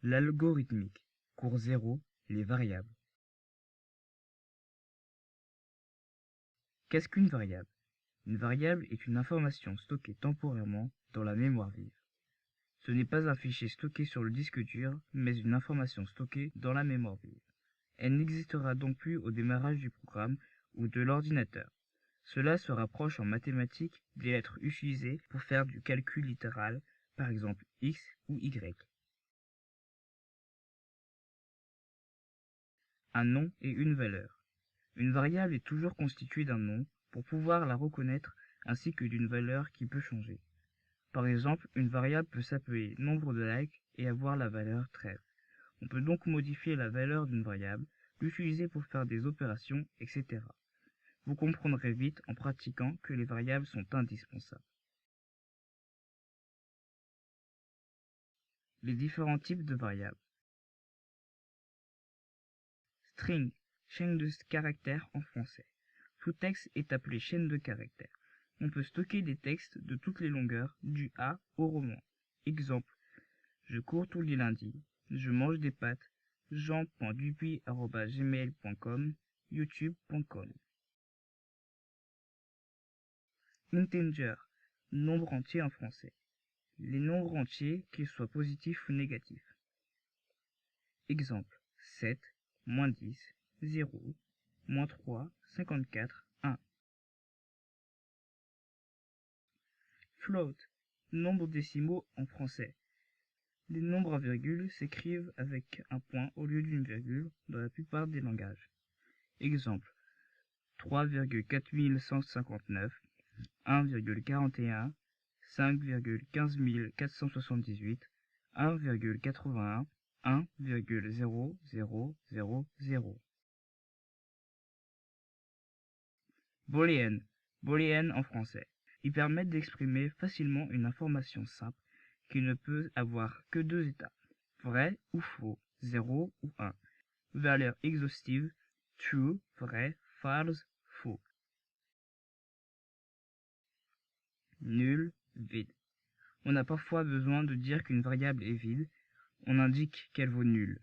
L'algorithmique. Cours 0. Les variables. Qu'est-ce qu'une variable? Une variable est une information stockée temporairement dans la mémoire vive. Ce n'est pas un fichier stocké sur le disque dur, mais une information stockée dans la mémoire vive. Elle n'existera donc plus au démarrage du programme ou de l'ordinateur. Cela se rapproche en mathématiques des lettres utilisées pour faire du calcul littéral, par exemple x ou y. Un nom et une valeur. Une variable est toujours constituée d'un nom pour pouvoir la reconnaître ainsi que d'une valeur qui peut changer. Par exemple, une variable peut s'appeler nombre de likes et avoir la valeur 13. On peut donc modifier la valeur d'une variable, l'utiliser pour faire des opérations, etc. Vous comprendrez vite en pratiquant que les variables sont indispensables. Les différents types de variables. String, chaîne de caractères en français. Tout texte est appelé chaîne de caractères. On peut stocker des textes de toutes les longueurs, du A au roman. Exemple, je cours tous les lundis, je mange des pâtes, jean.dupuis@gmail.com, youtube.com. Integer, nombre entier en français. Les nombres entiers, qu'ils soient positifs ou négatifs. Exemple, 7, moins 10, 0, moins 3, 54, 1. Float, nombre décimaux en français. Les nombres à virgule s'écrivent avec un point au lieu d'une virgule dans la plupart des langages. Exemple, 3,4159, 1,41, 5,15478, 1,81, 1,0000. Booléennes. Booléennes en français. Ils permettent d'exprimer facilement une information simple qui ne peut avoir que deux états, vrai ou faux, 0 ou 1. Valeur exhaustive, true, vrai, false, faux. Nul, vide. On a parfois besoin de dire qu'une variable est vide, on indique qu'elle vaut nul.